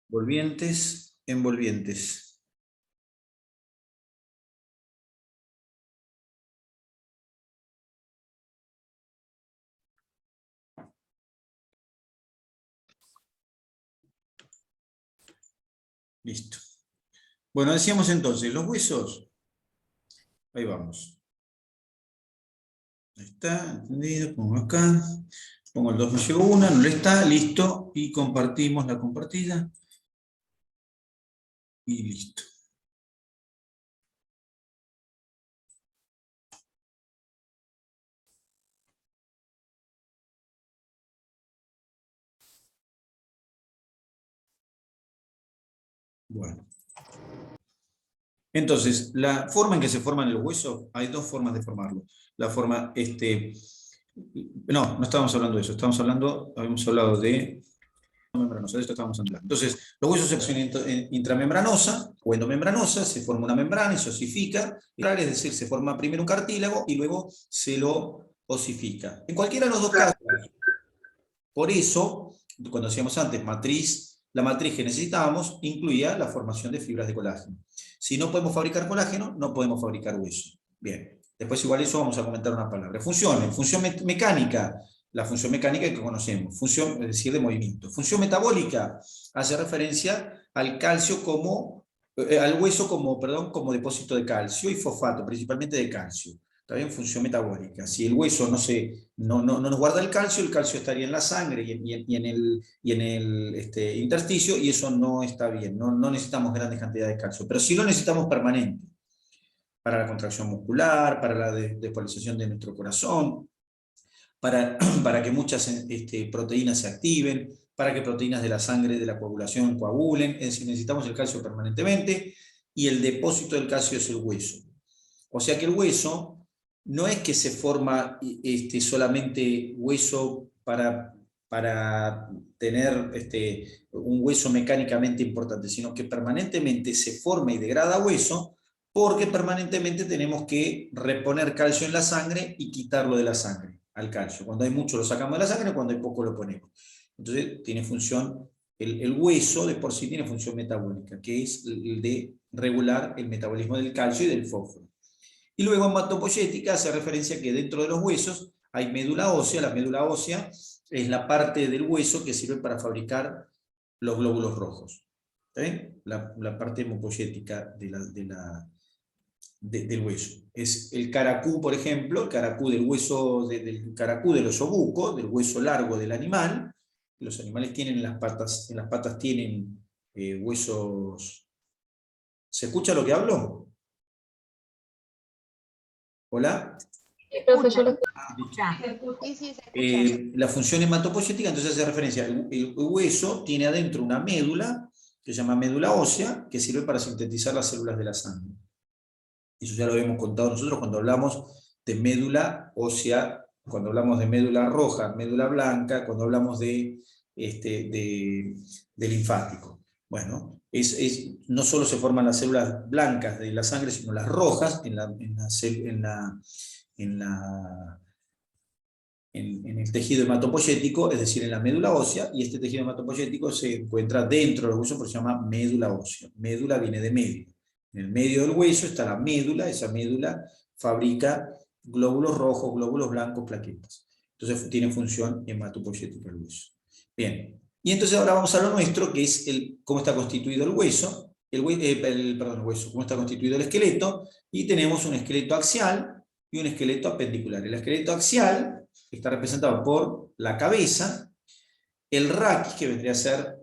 Volvientes, envolvientes. Listo. Bueno, decíamos entonces, los huesos. Ahí vamos. Ahí está, entendido. Pongo acá. Pongo el 2 me llegó una, no le está, listo. Y compartimos la compartida. Y listo. Bueno. Entonces, la forma en que se forman el hueso, hay dos formas de formarlo. La forma, no estábamos hablando de eso, habíamos hablado de membranosa, de esto estábamos hablando. Entonces, los huesos se forman intramembranosa o endomembranosa, se forma una membrana y se osifica, es decir, se forma primero un cartílago y luego se lo osifica. En cualquiera de los dos casos, por eso, cuando decíamos antes, la matriz que necesitábamos incluía la formación de fibras de colágeno. Si no podemos fabricar colágeno, no podemos fabricar hueso. Bien, después igual eso vamos a comentar una palabra. Función mecánica, la función mecánica que conocemos, función, es decir, de movimiento. Función metabólica hace referencia al calcio al hueso como depósito de calcio y fosfato, principalmente de calcio. También función metabólica. Si el hueso no nos guarda el calcio estaría en la sangre y en el intersticio, y eso no está bien. No necesitamos grandes cantidades de calcio, pero sí lo necesitamos permanente para la contracción muscular, para la despolarización de nuestro corazón, para que muchas proteínas se activen, para que proteínas de la sangre, de la coagulación, coagulen. Es decir, necesitamos el calcio permanentemente, y el depósito del calcio es el hueso. O sea que el hueso no es que se forma solamente hueso para tener un hueso mecánicamente importante, sino que permanentemente se forma y degrada hueso, porque permanentemente tenemos que reponer calcio en la sangre y quitarlo de la sangre al calcio. Cuando hay mucho lo sacamos de la sangre, cuando hay poco lo ponemos. Entonces tiene función, el hueso de por sí tiene función metabólica, que es el de regular el metabolismo del calcio y del fósforo. Y luego hematopoyética hace referencia a que dentro de los huesos hay médula ósea. La médula ósea es la parte del hueso que sirve para fabricar los glóbulos rojos. La parte hematopoyética del hueso. Es el caracú, por ejemplo, el caracú del hueso, del caracú del osobuco, del hueso largo del animal. Los animales tienen en las patas tienen huesos. ¿Se escucha lo que hablo? ¿Hola? Profesor, lo Sí, se escucha. La función hematopoyética entonces hace referencia, el hueso tiene adentro una médula, que se llama médula ósea, que sirve para sintetizar las células de la sangre. Eso ya lo habíamos contado nosotros cuando hablamos de médula ósea, cuando hablamos de médula roja, médula blanca, cuando hablamos de linfático. Bueno, no solo se forman las células blancas de la sangre, sino las rojas en el tejido hematopoyético, es decir, en la médula ósea, y este tejido hematopoyético se encuentra dentro del hueso, porque se llama médula ósea. Médula viene de medio. En el medio del hueso está la médula, esa médula fabrica glóbulos rojos, glóbulos blancos, plaquetas. Entonces tiene función hematopoyética el hueso. Bien, y entonces ahora vamos a lo nuestro, que es cómo está constituido el hueso, cómo está constituido el esqueleto, y tenemos un esqueleto axial y un esqueleto apendicular. El esqueleto axial está representado por la cabeza, el raquis, que vendría a ser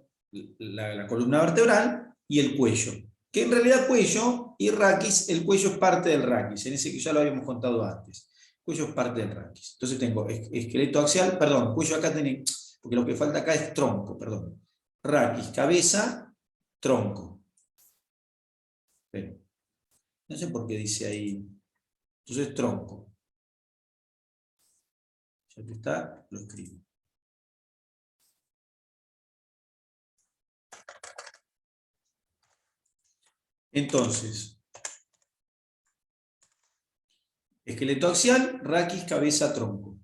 la columna vertebral, y el cuello. Que en realidad cuello y raquis, el cuello es parte del raquis, en ese que ya lo habíamos contado antes. El cuello es parte del raquis. Entonces tengo esqueleto axial, cuello acá tiene, porque lo que falta acá es tronco, raquis, cabeza, tronco. Pero, no sé por qué dice ahí. Entonces tronco. Ya que está, lo escribo. Entonces, esqueleto axial, raquis, cabeza, tronco.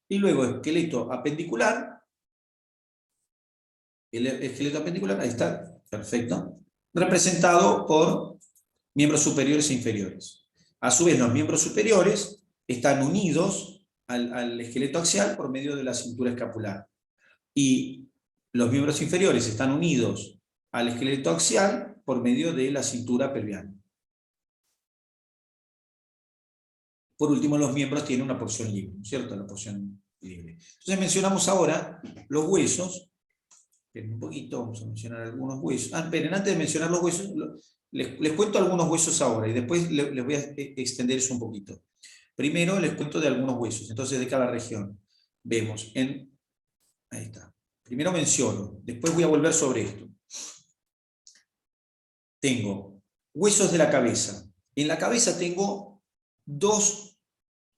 Y luego esqueleto apendicular, el esqueleto apendicular, ahí está, perfecto, representado por miembros superiores e inferiores. A su vez, los miembros superiores están unidos al esqueleto axial por medio de la cintura escapular. Y los miembros inferiores están unidos al esqueleto axial por medio de la cintura pelviana. Por último, los miembros tienen una porción libre, ¿no es cierto? La porción libre. Entonces mencionamos ahora los huesos. Esperen un poquito, vamos a mencionar algunos huesos. Esperen, antes de mencionar los huesos, les cuento algunos huesos ahora y después les voy a extender eso un poquito. Primero les cuento de algunos huesos, entonces de cada región. Vemos en... Ahí está. Primero menciono, después voy a volver sobre esto. Tengo huesos de la cabeza. En la cabeza tengo dos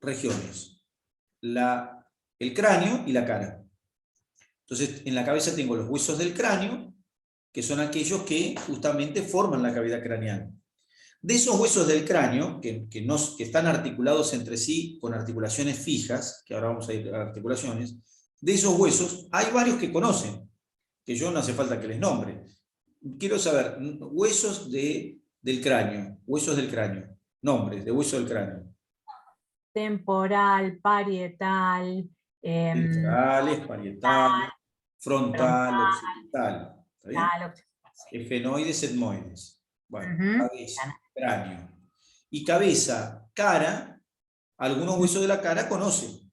regiones, el cráneo y la cara. Entonces, en la cabeza tengo los huesos del cráneo, que son aquellos que justamente forman la cavidad craneal. De esos huesos del cráneo, que están articulados entre sí con articulaciones fijas, que ahora vamos a ir a articulaciones, de esos huesos hay varios que conocen, que yo no hace falta que les nombre. Quiero saber, huesos del cráneo, nombres de huesos del cráneo. Temporal, parietal, Temporales, parietales, frontal, occipital. ¿Está bien? Efenoides, etmoides. Bueno, cabeza, cráneo. Y cabeza, cara, algunos huesos de la cara conocen,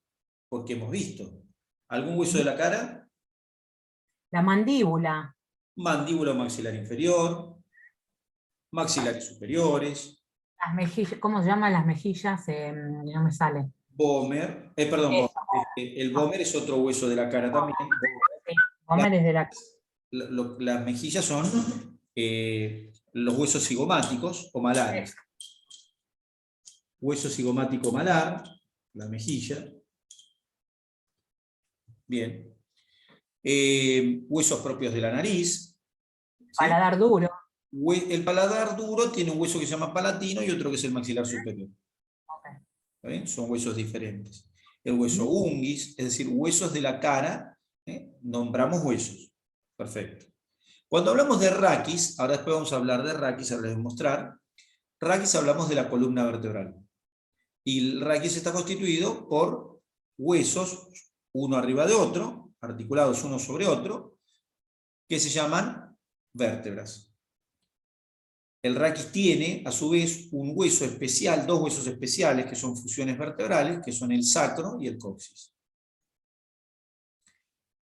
porque hemos visto. ¿Algún hueso de la cara? La mandíbula. Mandíbula o maxilar inferior, maxilares superiores. Las mejillas, ¿cómo se llaman las mejillas? No me sale. Vómer, perdón, el vómer es otro hueso de la cara también. Vómer es de la... Las mejillas son los huesos cigomáticos o malares. Hueso cigomático malar, la mejilla. Bien. Huesos propios de la nariz. ¿Sí? Paladar duro. El paladar duro tiene un hueso que se llama palatino y otro que es el maxilar superior. Okay. ¿Está bien? Son huesos diferentes. El hueso unguis, es decir, huesos de la cara, nombramos huesos. Perfecto. Cuando hablamos de raquis, ahora después vamos a hablar de raquis, ahora les voy a mostrar. Raquis hablamos de la columna vertebral. Y el raquis está constituido por huesos, uno arriba de otro, articulados uno sobre otro, que se llaman vértebras. El raquis tiene, a su vez, un hueso especial, dos huesos especiales, que son fusiones vertebrales, que son el sacro y el coxis.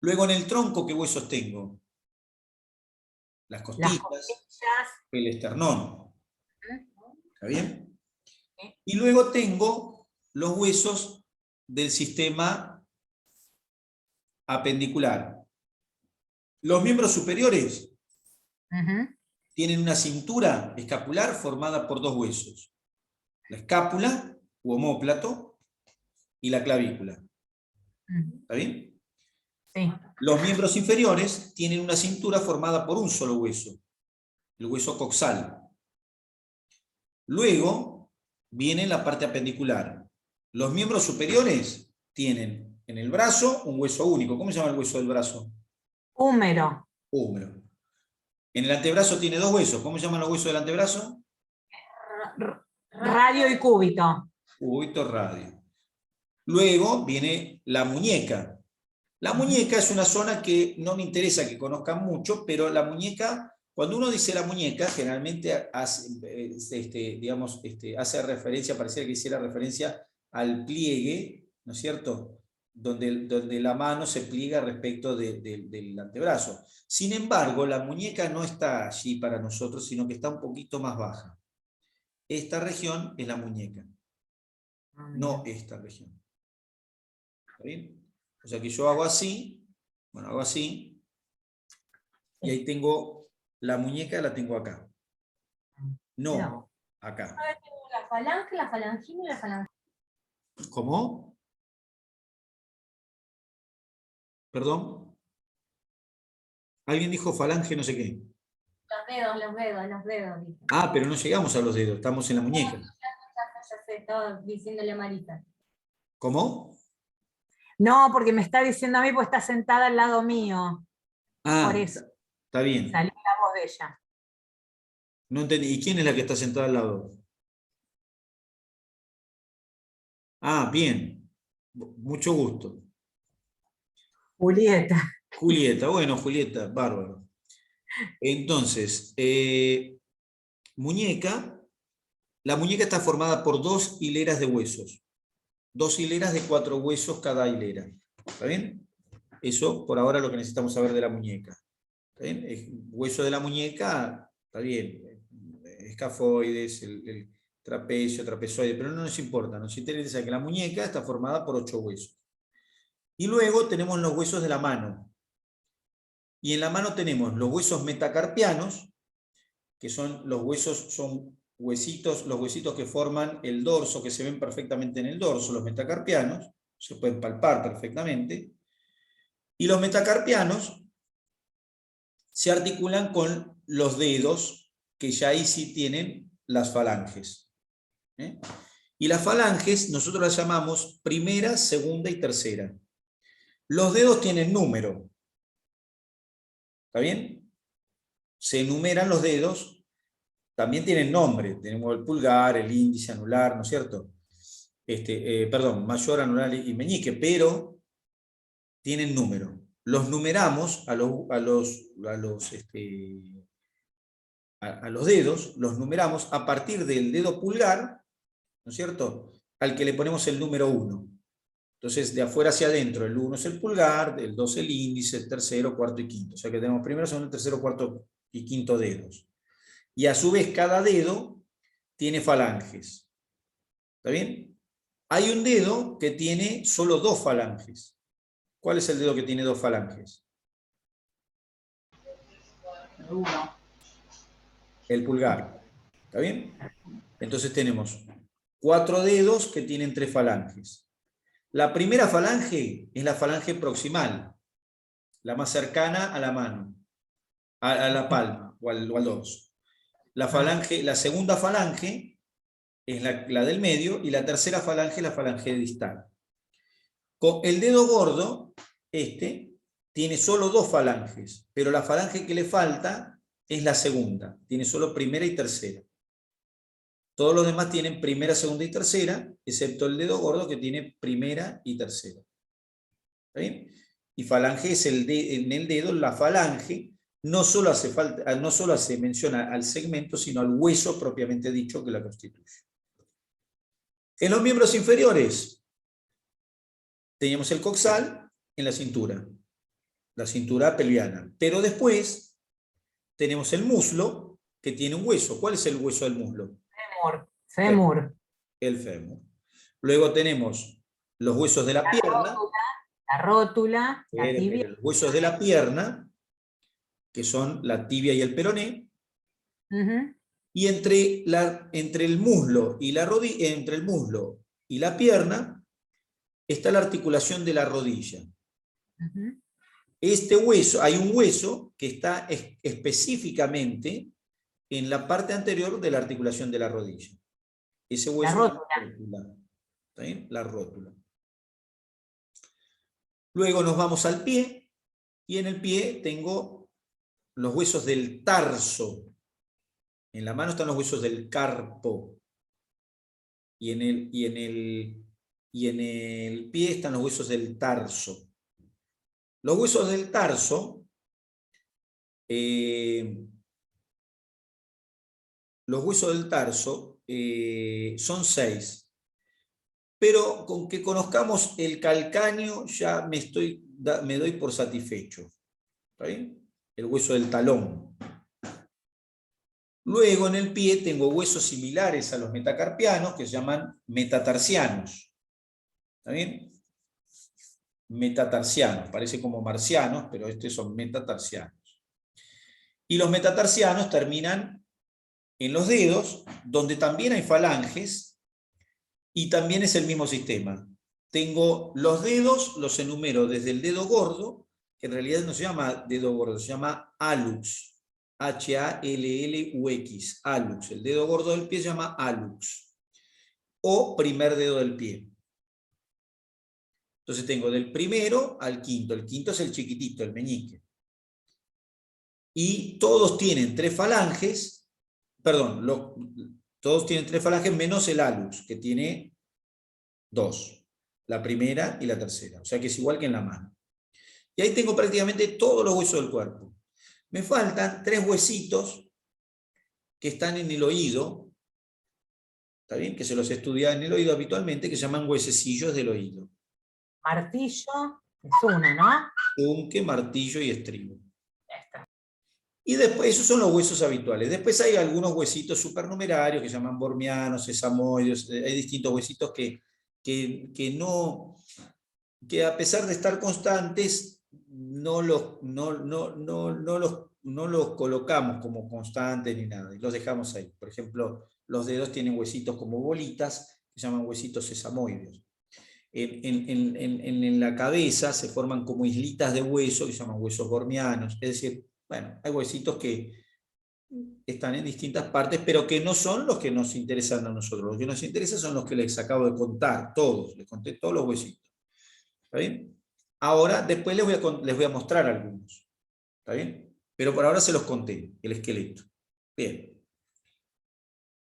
Luego en el tronco, ¿qué huesos tengo? Las costillas, el esternón. ¿Está bien? Y luego tengo los huesos del sistema apendicular. Los miembros superiores tienen una cintura escapular formada por dos huesos. La escápula, u omóplato, y la clavícula. ¿Está bien? Sí. Los miembros inferiores tienen una cintura formada por un solo hueso, el hueso coxal. Luego viene la parte apendicular. Los miembros superiores tienen en el brazo un hueso único. ¿Cómo se llama el hueso del brazo? Húmero. Húmero. En el antebrazo tiene dos huesos. ¿Cómo se llaman los huesos del antebrazo? Radio y cúbito. Cúbito, radio. Luego viene la muñeca. La muñeca es una zona que no me interesa que conozcan mucho, pero la muñeca, cuando uno dice la muñeca, generalmente hace, hace referencia, pareciera que hiciera referencia al pliegue, ¿no es cierto?, donde la mano se pliega respecto del antebrazo. Sin embargo, la muñeca no está allí para nosotros, sino que está un poquito más baja. Esta región es la muñeca, no esta región. ¿Está bien? O sea que yo hago así, bueno, hago así, y ahí tengo la muñeca, la tengo acá. No, acá. La falange, la falangina y la falange. ¿Cómo? ¿Perdón? ¿Alguien dijo falange no sé qué? Los dedos. Ah, pero no llegamos a los dedos, estamos en la muñeca. Ya sé, estaba diciéndole a Marita. ¿Cómo? No, porque me está diciendo a mí, pues está sentada al lado mío. Por Ah, eso está bien. salió la voz de ella. No entendí. ¿Y quién es la que está sentada al lado? Ah, bien. Mucho gusto. Julieta. Julieta, bueno, Julieta, bárbaro. Entonces, muñeca, la muñeca está formada por 2 hileras de huesos. 2 hileras de 4 huesos cada hilera. ¿Está bien? Eso por ahora es lo que necesitamos saber de la muñeca. ¿Está bien? El hueso de la muñeca, está bien. Escafoides, el trapecio, trapezoide, pero no nos importa. Nos interesa que la muñeca está formada por 8 huesos. Y luego tenemos los huesos de la mano. Y en la mano tenemos los huesos metacarpianos, que son los huesos, son huesitos, los huesitos que forman el dorso, que se ven perfectamente en el dorso, los metacarpianos, se pueden palpar perfectamente. Y los metacarpianos se articulan con los dedos, que ya ahí sí tienen las falanges. Y las falanges nosotros las llamamos primera, segunda y tercera. Los dedos tienen número. ¿Está bien? Se enumeran los dedos, también tienen nombre. Tenemos el pulgar, el índice, anular, ¿no es cierto? Perdón, mayor, anular y meñique, pero tienen número. Los numeramos a los dedos, los numeramos a partir del dedo pulgar, ¿no es cierto?, al que le ponemos el número 1. Entonces, de afuera hacia adentro, el 1 es el pulgar, el 2 el índice, el tercero, cuarto y quinto. O sea que tenemos primero, segundo, tercero, cuarto y quinto dedos. Y a su vez, cada dedo tiene falanges. ¿Está bien? Hay un dedo que tiene solo 2 falanges. ¿Cuál es el dedo que tiene 2 falanges? El pulgar. ¿Está bien? Entonces tenemos 4 dedos que tienen 3 falanges. La primera falange es la falange proximal, la más cercana a la mano, a la palma o al dorso. La segunda falange es la del medio y la tercera falange es la falange distal. Con el dedo gordo, tiene solo 2 falanges, pero la falange que le falta es la segunda, tiene solo primera y tercera. Todos los demás tienen primera, segunda y tercera, excepto el dedo gordo que tiene primera y tercera. ¿Está bien? Y falange es en el dedo, la falange no solo hace mención al segmento, sino al hueso propiamente dicho que la constituye. En los miembros inferiores teníamos el coxal en la cintura pelviana. Pero después tenemos el muslo que tiene un hueso. ¿Cuál es el hueso del muslo? Fémur. El fémur. Luego tenemos los huesos de la pierna. La rótula, la tibia. Los huesos de la pierna, que son la tibia y el peroné. Y entre el muslo y la rodilla, entre el muslo y la pierna, está la articulación de la rodilla. Este hueso, hay un hueso que está específicamente en la parte anterior de la articulación de la rodilla. Ese hueso La es la rótula. ¿Está bien? La rótula. Luego nos vamos al pie, y en el pie tengo los huesos del tarso. En la mano están los huesos del carpo. Y en el pie están los huesos del tarso. Los huesos del tarso, son 6. Pero con que conozcamos el calcáneo ya me doy por satisfecho. ¿Está bien? El hueso del talón. Luego en el pie tengo huesos similares a los metacarpianos que se llaman metatarsianos. ¿Está bien? Metatarsianos, parece como marcianos, pero estos son metatarsianos. Y los metatarsianos terminan en los dedos, donde también hay falanges, y también es el mismo sistema. Tengo los dedos, los enumero desde el dedo gordo, que en realidad no se llama dedo gordo, se llama hallux. H-A-L-L-U-X, hallux. El dedo gordo del pie se llama hallux. O primer dedo del pie. Entonces tengo del primero al quinto. El quinto es el chiquitito, el meñique. y todos tienen 3 falanges, perdón, todos tienen 3 falanges menos el hallux, que tiene 2, la primera y la tercera, o sea que es igual que en la mano. Y ahí tengo prácticamente todos los huesos del cuerpo. Me faltan 3 huesitos que están en el oído, ¿está bien? Que se los estudia en el oído habitualmente, que se llaman huesecillos del oído. Martillo es uno, ¿no? Yunque, martillo y estribo. Esta. Y después, esos son los huesos habituales. Después hay algunos huesitos supernumerarios que se llaman bormianos, sesamoides, hay distintos huesitos que a pesar de estar constantes, no los colocamos como constantes ni nada, y los dejamos ahí. Por ejemplo, los dedos tienen huesitos como bolitas, que se llaman huesitos sesamoides. En la cabeza se forman como islitas de hueso, que se llaman huesos bormianos. Es decir, bueno, hay huesitos que están en distintas partes, pero que no son los que nos interesan a nosotros. Los que nos interesan son los que les acabo de contar, todos. Les conté todos los huesitos. ¿Está bien? Ahora, después les voy a mostrar algunos. ¿Está bien? Pero por ahora se los conté, el esqueleto. Bien.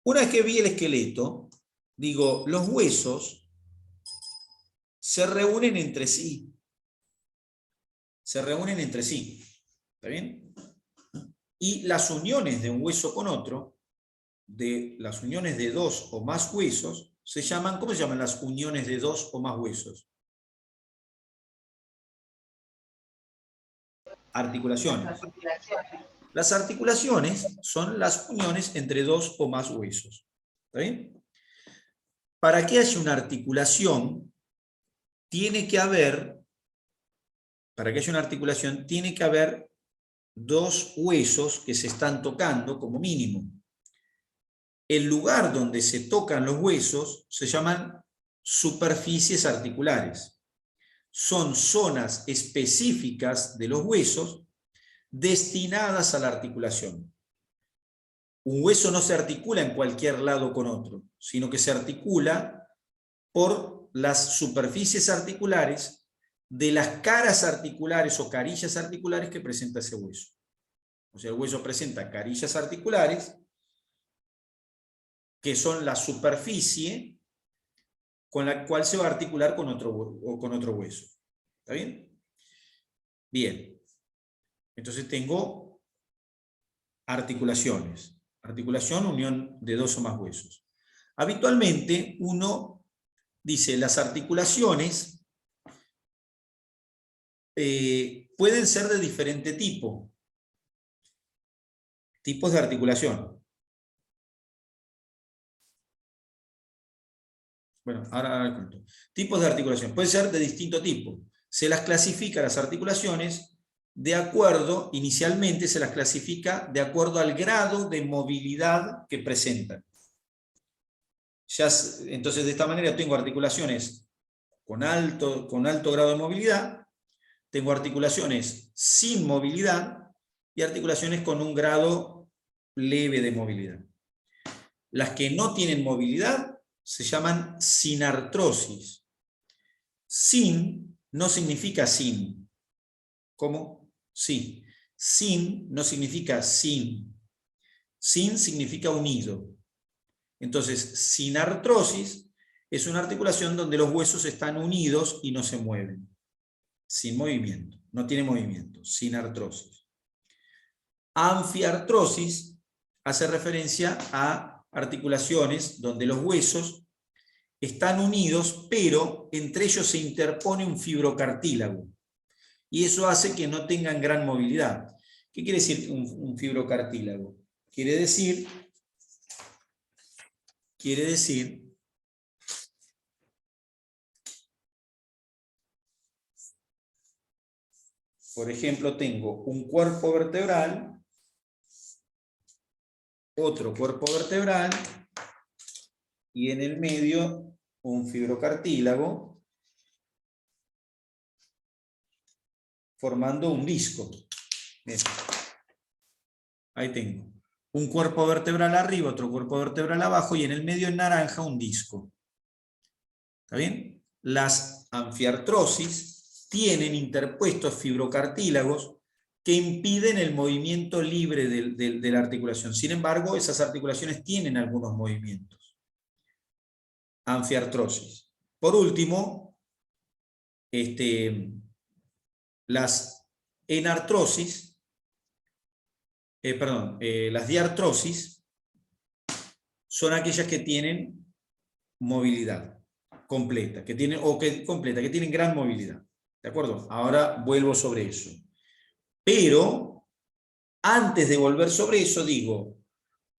Una vez que vi el esqueleto, digo, los huesos se reúnen entre sí. Se reúnen entre sí. ¿Está bien? Y las uniones de un hueso con otro, las uniones de 2 o más huesos, se llaman, ¿cómo se llaman las uniones de 2 o más huesos? Articulaciones. Las articulaciones son las uniones entre 2 o más huesos. ¿Está bien? Para que haya una articulación, tiene que haber 2 huesos que se están tocando como mínimo. El lugar donde se tocan los huesos se llaman superficies articulares. Son zonas específicas de los huesos destinadas a la articulación. Un hueso no se articula en cualquier lado con otro, sino que se articula por las superficies articulares de las caras articulares o carillas articulares que presenta ese hueso. O sea, el hueso presenta carillas articulares, que son la superficie con la cual se va a articular con otro hueso. ¿Está bien? Bien. Entonces tengo articulaciones. Articulación, unión de 2 o más huesos. Habitualmente uno dice, las articulaciones pueden ser de diferente tipo. Tipos de articulación. Bueno, ahora cuento. Tipos de articulación. Pueden ser de distinto tipo. Se las clasifica las articulaciones de acuerdo, inicialmente se las clasifica de acuerdo al grado de movilidad que presentan. Entonces, de esta manera tengo articulaciones con alto grado de movilidad, tengo articulaciones sin movilidad y articulaciones con un grado leve de movilidad. Las que no tienen movilidad se llaman sinartrosis. Sin no significa sin. ¿Cómo? Sí. Sin no significa sin. Sin significa unido. Entonces, sinartrosis es una articulación donde los huesos están unidos y no se mueven. Sin movimiento. No tiene movimiento. Sinartrosis. Anfiartrosis hace referencia a articulaciones donde los huesos están unidos, pero entre ellos se interpone un fibrocartílago. Y eso hace que no tengan gran movilidad. ¿Qué quiere decir un fibrocartílago? Quiere decir, por ejemplo, tengo un cuerpo vertebral, otro cuerpo vertebral, y en el medio un fibrocartílago, formando un disco. Bien. Ahí tengo un cuerpo vertebral arriba, otro cuerpo vertebral abajo, y en el medio en naranja un disco. ¿Está bien? Las anfiartrosis tienen interpuestos fibrocartílagos que impiden el movimiento libre de la articulación. Sin embargo, esas articulaciones tienen algunos movimientos. Anfiartrosis. Por último, las enartrosis, las diartrosis son aquellas que tienen movilidad completa, que tienen gran movilidad. ¿De acuerdo? Ahora vuelvo sobre eso. Pero, antes de volver sobre eso, digo,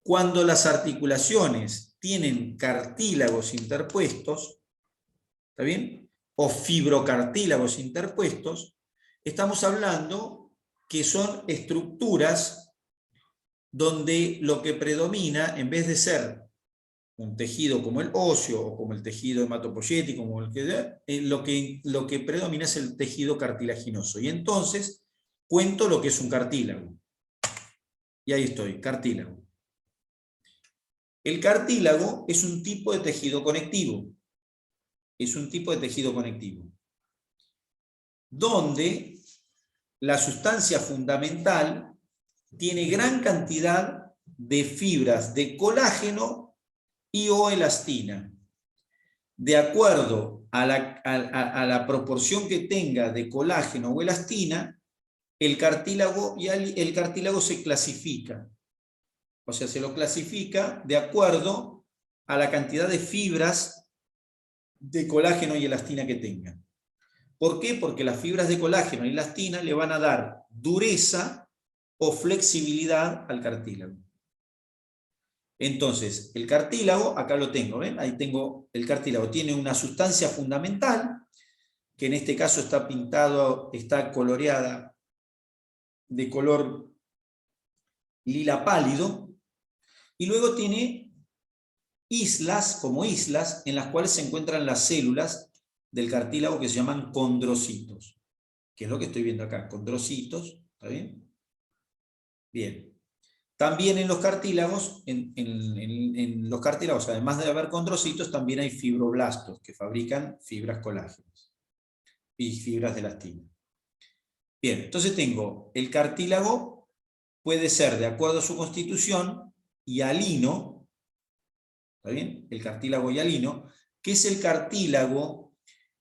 cuando las articulaciones tienen cartílagos interpuestos, ¿está bien? O fibrocartílagos interpuestos, estamos hablando que son estructuras donde lo que predomina, en vez de ser un tejido como el óseo o como el tejido hematopoyético, como lo que predomina es el tejido cartilaginoso. Y entonces cuento lo que es un cartílago. Y ahí estoy, cartílago. El cartílago es un tipo de tejido conectivo. Es un tipo de tejido conectivo. Donde la sustancia fundamental tiene gran cantidad de fibras de colágeno y o elastina. De acuerdo a la proporción que tenga de colágeno o elastina, el cartílago se clasifica. O sea, se lo clasifica de acuerdo a la cantidad de fibras de colágeno y elastina que tenga. ¿Por qué? Porque las fibras de colágeno y elastina le van a dar dureza o flexibilidad al cartílago. Entonces, el cartílago, acá lo tengo, ¿ven? Ahí tengo el cartílago. Tiene una sustancia fundamental, que en este caso está pintado, está coloreada de color lila pálido, y luego tiene islas, como islas, en las cuales se encuentran las células del cartílago que se llaman condrocitos, que es lo que estoy viendo acá, condrocitos, ¿está bien? Bien. También en los cartílagos, en los cartílagos, además de haber condrocitos, también hay fibroblastos, que fabrican fibras colágenas y fibras de elastina. Bien, entonces tengo el cartílago, puede ser, de acuerdo a su constitución, hialino, ¿está bien? El cartílago hialino, que es el cartílago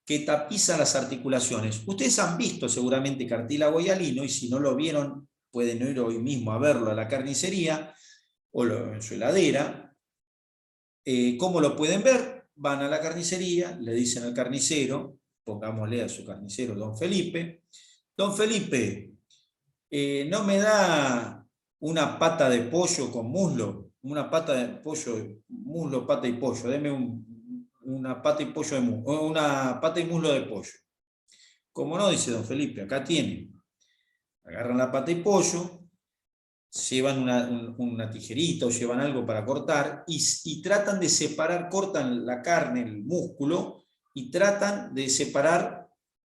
que tapiza las articulaciones. Ustedes han visto seguramente cartílago hialino, y si no lo vieron, pueden ir hoy mismo a verlo a la carnicería, o en su heladera. ¿Cómo lo pueden ver? Van a la carnicería, le dicen al carnicero, pongámosle a su carnicero Don Felipe, Don Felipe, ¿no me da una pata de pollo con muslo? Una pata de pollo, muslo, pata y pollo. Deme una pata y pollo de muslo, una pata y muslo de pollo. ¿Cómo no? Dice Don Felipe, acá tiene. Agarran la pata y pollo, llevan una tijerita o llevan algo para cortar y tratan de separar, cortan la carne, el músculo, y tratan de separar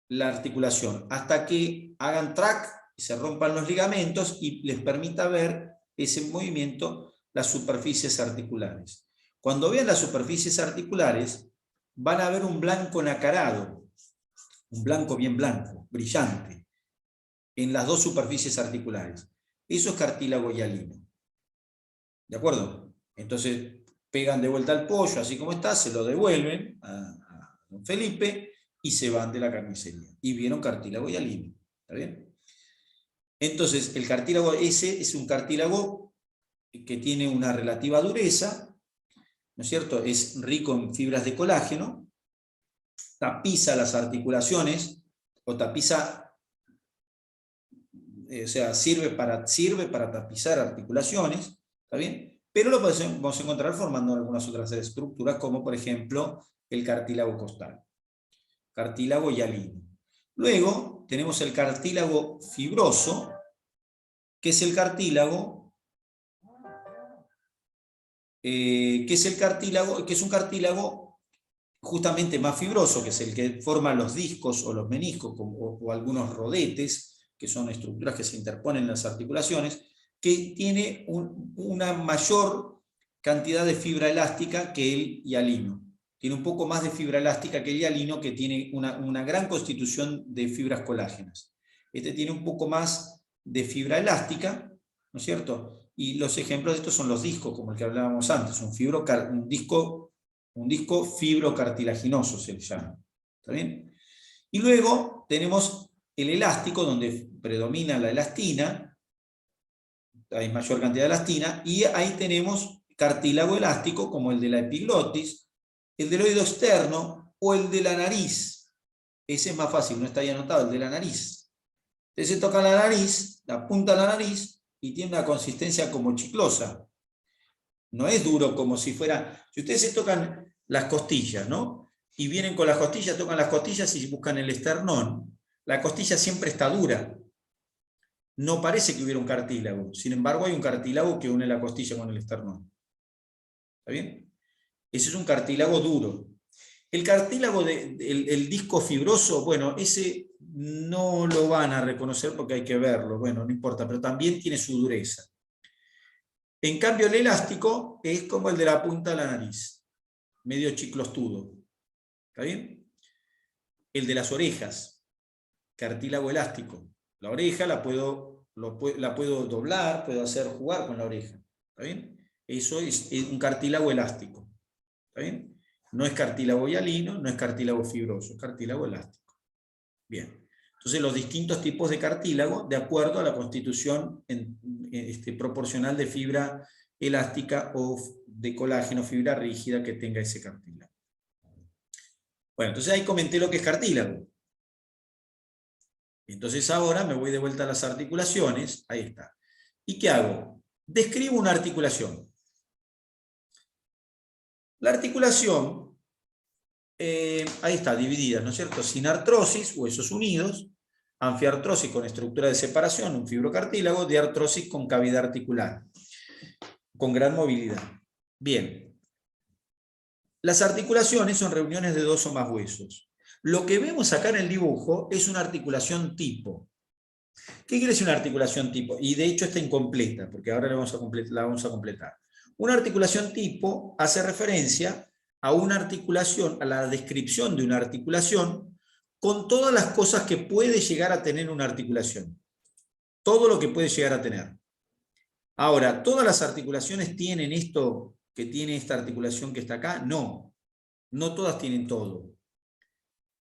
la articulación hasta que hagan track y se rompan los ligamentos y les permita ver ese movimiento las superficies articulares. Cuando vean las superficies articulares, van a ver un blanco nacarado, un blanco bien blanco, brillante, en las dos superficies articulares. Eso es cartílago hialino. ¿De acuerdo? Entonces pegan de vuelta al pollo, así como está, se lo devuelven a Don Felipe y se van de la carnicería. Y vieron cartílago hialino. ¿Está bien? Entonces, el cartílago ese es un cartílago que tiene una relativa dureza, ¿no es cierto? Es rico en fibras de colágeno, tapiza las articulaciones, o tapiza, o sea, sirve para tapizar articulaciones, ¿está bien? Pero lo podemos encontrar formando algunas otras estructuras, como por ejemplo el cartílago costal, cartílago hialino. Luego tenemos el cartílago fibroso, que es el cartílago, que es un cartílago justamente más fibroso, que es el que forma los discos o los meniscos o algunos rodetes, que son estructuras que se interponen en las articulaciones, que tiene una mayor cantidad de fibra elástica que el hialino. Tiene un poco más de fibra elástica que el hialino, que tiene una gran constitución de fibras colágenas. Este tiene un poco más de fibra elástica, ¿no es cierto? Y los ejemplos de estos son los discos, como el que hablábamos antes, un disco fibrocartilaginoso se le llama. ¿Está bien? Y luego tenemos el elástico, donde predomina la elastina, hay mayor cantidad de elastina, y ahí tenemos cartílago elástico, como el de la epiglotis, el del oído externo o el de la nariz. Ese es más fácil, no está ahí anotado, el de la nariz. Entonces se toca la nariz, la punta de la nariz, y tiene una consistencia como chiclosa. No es duro como si fuera... Si ustedes se tocan las costillas, ¿no? Y vienen con las costillas, tocan las costillas y buscan el esternón, la costilla siempre está dura. No parece que hubiera un cartílago. Sin embargo, hay un cartílago que une la costilla con el esternón. ¿Está bien? Ese es un cartílago duro. El cartílago, el disco fibroso, bueno, ese no lo van a reconocer porque hay que verlo, bueno, no importa, pero también tiene su dureza. En cambio, el elástico es como el de la punta de la nariz, medio chiclostudo. ¿Está bien? El de las orejas, cartílago elástico. La oreja la puedo doblar, puedo hacer jugar con la oreja. ¿Está bien? Eso es un cartílago elástico. ¿Está bien? No es cartílago hialino, no es cartílago fibroso, es cartílago elástico. Bien. Entonces, los distintos tipos de cartílago, de acuerdo a la constitución proporcional de fibra elástica o de colágeno, fibra rígida que tenga ese cartílago. Bueno, entonces ahí comenté lo que es cartílago. Entonces ahora me voy de vuelta a las articulaciones. Ahí está. ¿Y qué hago? Describo una articulación. La articulación, ahí está, dividida, ¿no es cierto? Sinartrosis, huesos unidos, anfiartrosis con estructura de separación, un fibrocartílago, diartrosis con cavidad articular, con gran movilidad. Bien. Las articulaciones son reuniones de dos o más huesos. Lo que vemos acá en el dibujo es una articulación tipo. ¿Qué quiere decir una articulación tipo? Y de hecho está incompleta, porque ahora la vamos a completar. Una articulación tipo hace referencia a una articulación, a la descripción de una articulación, con todas las cosas que puede llegar a tener una articulación. Todo lo que puede llegar a tener. Ahora, ¿todas las articulaciones tienen esto que tiene esta articulación que está acá? No. No todas tienen todo.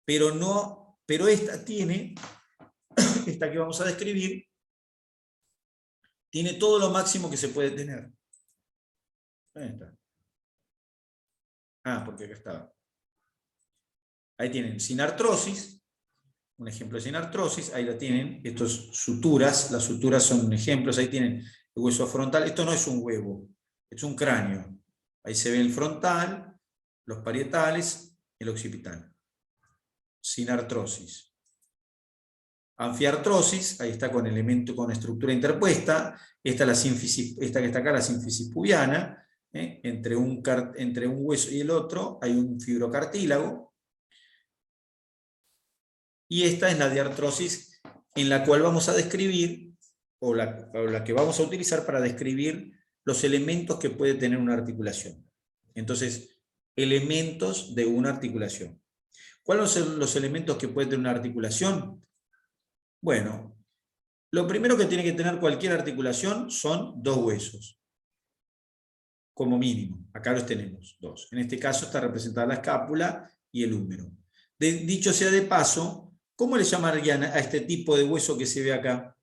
Pero esta tiene, esta que vamos a describir, tiene todo lo máximo que se puede tener. ¿Dónde está? Ah, porque acá estaba. Ahí tienen sinartrosis, un ejemplo de sinartrosis, ahí la tienen, estos suturas, las suturas son ejemplos, ahí tienen el hueso frontal, esto no es un huevo, es un cráneo. Ahí se ve el frontal, los parietales, el occipital. Sinartrosis. Anfiartrosis, ahí está con elemento, con estructura interpuesta, esta que está acá, la sínfisis pubiana, entre un hueso y el otro hay un fibrocartílago, y esta es la diartrosis en la cual vamos a describir, o la que vamos a utilizar para describir los elementos que puede tener una articulación. Entonces, elementos de una articulación. ¿Cuáles son los elementos que puede tener una articulación? Bueno, lo primero que tiene que tener cualquier articulación son dos huesos, como mínimo. Acá los tenemos, dos. En este caso está representada la escápula y el húmero. Dicho sea de paso, ¿cómo le llamarían a este tipo de hueso que se ve acá?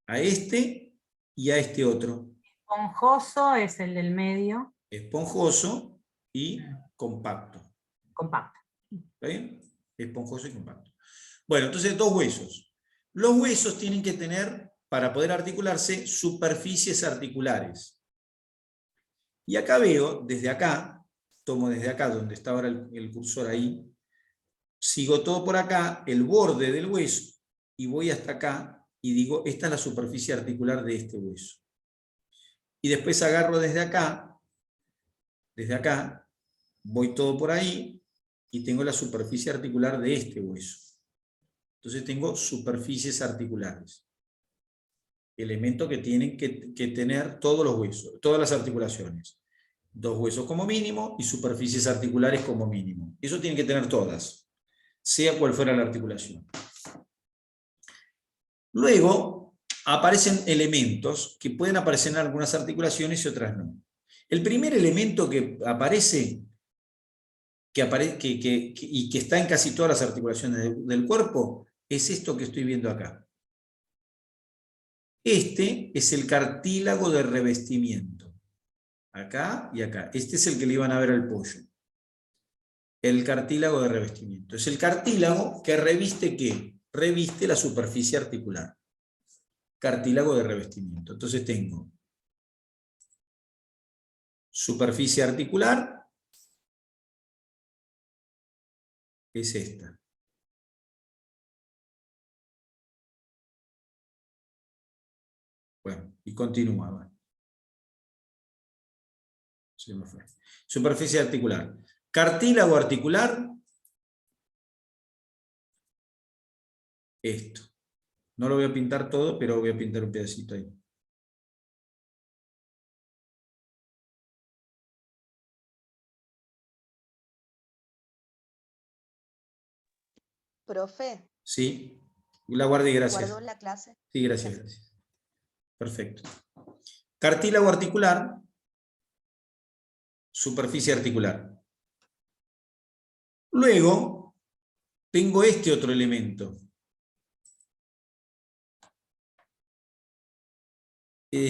A este y a este otro. Esponjoso es el del medio. Esponjoso y compacto. Compacto. ¿Está bien? Esponjoso y compacto. Bueno, entonces dos huesos. Los huesos tienen que tener, para poder articularse, superficies articulares. Y acá veo, desde acá, tomo desde acá, donde está ahora el cursor ahí, sigo todo por acá, el borde del hueso, y voy hasta acá, y digo, esta es la superficie articular de este hueso. Y después agarro desde acá, voy todo por ahí, y tengo la superficie articular de este hueso. Entonces tengo superficies articulares. Elemento que tienen que tener todos los huesos, todas las articulaciones. Dos huesos como mínimo y superficies articulares como mínimo. Eso tienen que tener todas, sea cual fuera la articulación. Luego, aparecen elementos que pueden aparecer en algunas articulaciones y otras no. El primer elemento que aparece, y que está en casi todas las articulaciones del cuerpo, es esto que estoy viendo acá. Este es el cartílago de revestimiento. Acá y acá. Este es el que le iban a ver al pollo. El cartílago de revestimiento. Es el cartílago que reviste ¿qué? Reviste la superficie articular. Cartílago de revestimiento. Entonces tengo superficie articular, es esta. Bueno, y continuaba. Se me fue. Superficie articular. Cartílago articular, esto. No lo voy a pintar todo, pero voy a pintar un pedacito ahí. Profe, Sí, la guardé, gracias. ¿guardó la clase? Sí, gracias, gracias. Perfecto. Cartílago articular, superficie articular. Luego, tengo este otro elemento.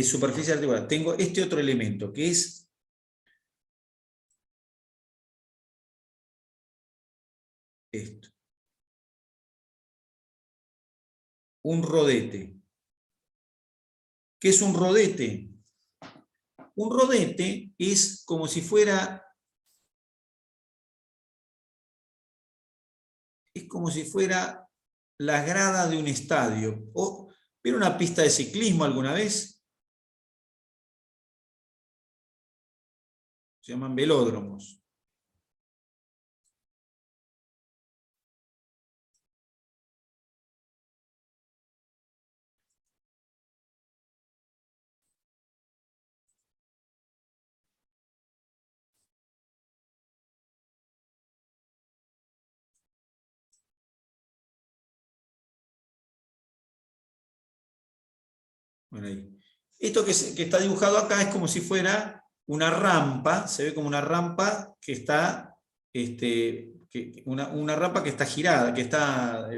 Superficie articular. Tengo este otro elemento, que es esto. Un rodete. ¿Qué es un rodete? Un rodete es como si fuera... Es como si fuera la grada de un estadio. ¿Vieron una pista de ciclismo alguna vez? Se llaman velódromos. Bueno, ahí. Esto que está dibujado acá es como si fuera una rampa, se ve como una rampa que está, una rampa que está girada, que está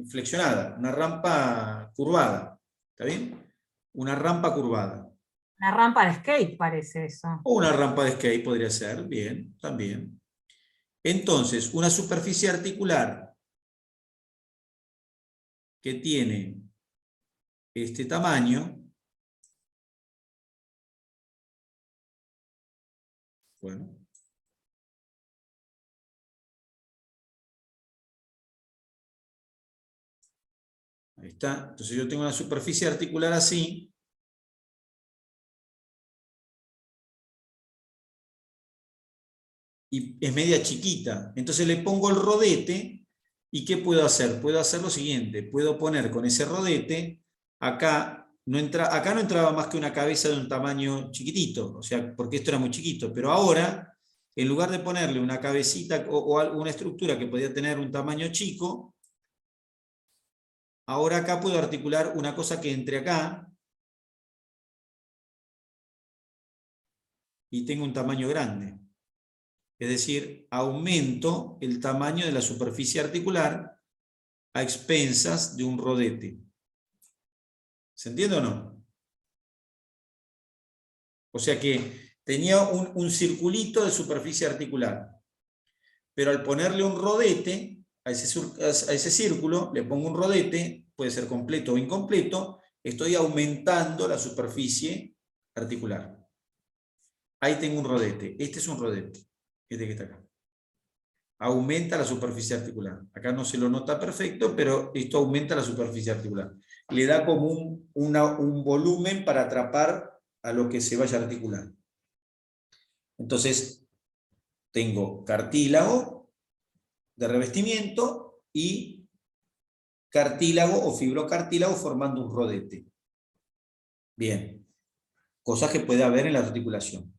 flexionada, una rampa curvada, ¿está bien? Una rampa curvada. Una rampa de skate parece eso. O una rampa de skate podría ser, bien, también. Entonces, una superficie articular que tiene este tamaño, bueno, ahí está. Entonces yo tengo una superficie articular así, y es media chiquita. Entonces le pongo el rodete, ¿y qué puedo hacer? Puedo hacer lo siguiente, puedo poner con ese rodete, acá no entraba más que una cabeza de un tamaño chiquitito, o sea, porque esto era muy chiquito, pero ahora, en lugar de ponerle una cabecita o una estructura que podía tener un tamaño chico, ahora acá puedo articular una cosa que entre acá, y tengo un tamaño grande. Es decir, aumento el tamaño de la superficie articular a expensas de un rodete. ¿Se entiende o no? O sea que tenía un circulito de superficie articular, pero al ponerle un rodete a ese círculo, le pongo un rodete, puede ser completo o incompleto, estoy aumentando la superficie articular. Ahí tengo un rodete. Este es un rodete. Este que está acá. Aumenta la superficie articular. Acá no se lo nota perfecto, pero esto aumenta la superficie articular. Le da como un volumen para atrapar a lo que se vaya a articular. Entonces, tengo cartílago de revestimiento y cartílago o fibrocartílago formando un rodete. Bien. Cosas que puede haber en la articulación.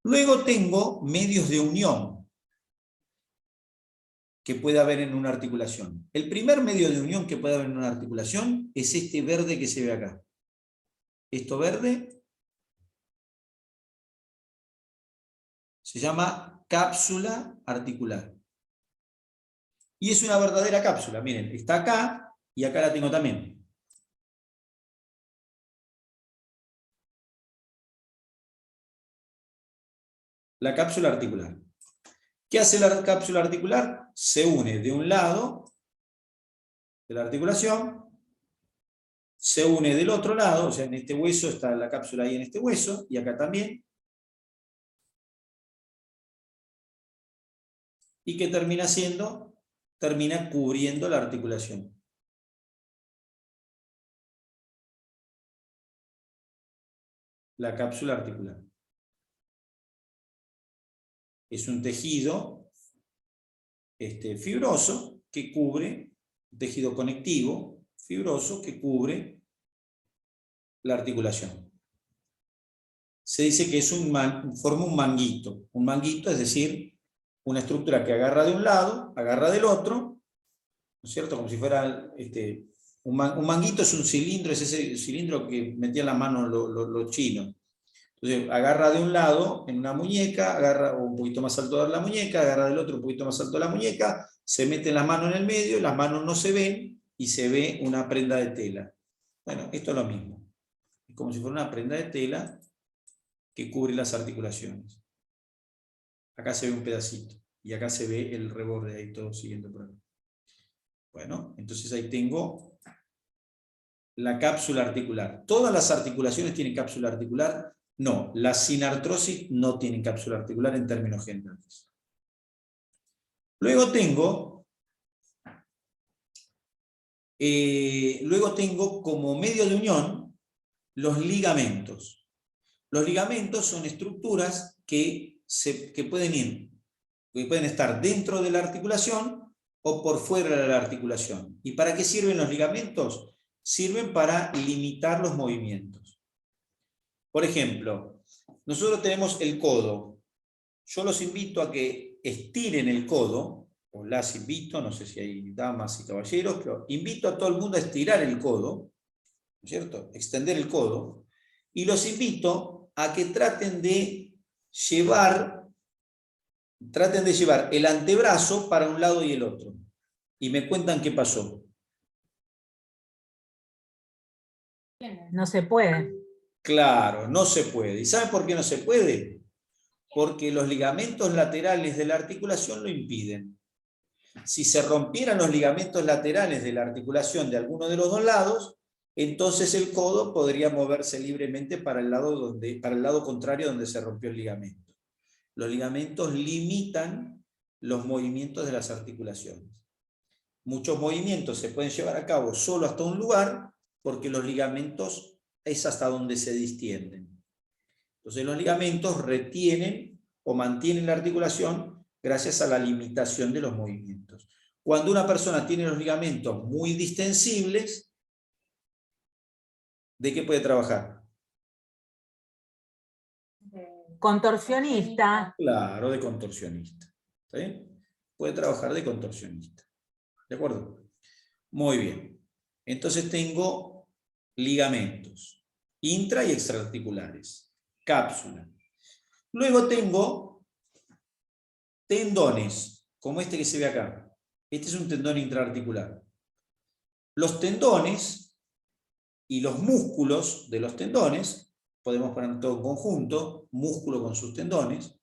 Luego tengo medios de unión. que puede haber en una articulación. El primer medio de unión que puede haber en una articulación es este verde que se ve acá. Esto verde se llama cápsula articular. Y es una verdadera cápsula. Miren, está acá y acá la tengo también. La cápsula articular. ¿Qué hace la cápsula articular? Se une de un lado de la articulación, se une del otro lado, o sea, en este hueso está la cápsula ahí en este hueso, y acá también. ¿Y qué termina haciendo? Termina cubriendo la articulación. La cápsula articular. Es un tejido fibroso que cubre, tejido conectivo, fibroso que cubre la articulación. Se dice que es forma un manguito. Un manguito es decir, una estructura que agarra de un lado, agarra del otro, ¿no es cierto? Como si fuera un manguito es un cilindro, es ese cilindro que metían la mano los chinos. Entonces agarra de un lado en una muñeca, agarra un poquito más alto de la muñeca, agarra del otro un poquito más alto de la muñeca, se mete la mano en el medio, las manos no se ven y se ve una prenda de tela. Bueno, esto es lo mismo. Es como si fuera una prenda de tela que cubre las articulaciones. Acá se ve un pedacito y acá se ve el reborde ahí todo siguiendo por acá. Bueno, entonces ahí tengo la cápsula articular. ¿Todas las articulaciones tienen cápsula articular? No, las sin artrosis no tienen cápsula articular en términos generales. Luego tengo como medio de unión los ligamentos. Los ligamentos son estructuras que pueden estar dentro de la articulación o por fuera de la articulación. ¿Y para qué sirven los ligamentos? Sirven para limitar los movimientos. Por ejemplo, nosotros tenemos el codo. Yo los invito a que estiren el codo, o las invito, no sé si hay damas y caballeros, pero invito a todo el mundo a estirar el codo, ¿no es cierto? Extender el codo, y los invito a que traten de llevar el antebrazo para un lado y el otro. Y me cuentan qué pasó. No se puede. Claro, no se puede. ¿Y saben por qué no se puede? Porque los ligamentos laterales de la articulación lo impiden. Si se rompieran los ligamentos laterales de la articulación de alguno de los dos lados, entonces el codo podría moverse libremente para el lado contrario donde se rompió el ligamento. Los ligamentos limitan los movimientos de las articulaciones. Muchos movimientos se pueden llevar a cabo solo hasta un lugar, porque los ligamentos es hasta donde se distienden. Entonces los ligamentos retienen o mantienen la articulación gracias a la limitación de los movimientos. Cuando una persona tiene los ligamentos muy distensibles, ¿de qué puede trabajar? Contorsionista. Claro, de contorsionista. ¿Está bien? Puede trabajar de contorsionista. ¿De acuerdo? Muy bien. Entonces tengo ligamentos, intra y extraarticulares, cápsula. Luego tengo tendones, como este que se ve acá. Este es un tendón intraarticular. Los tendones y los músculos de los tendones, podemos poner todo en conjunto, músculo con sus tendones,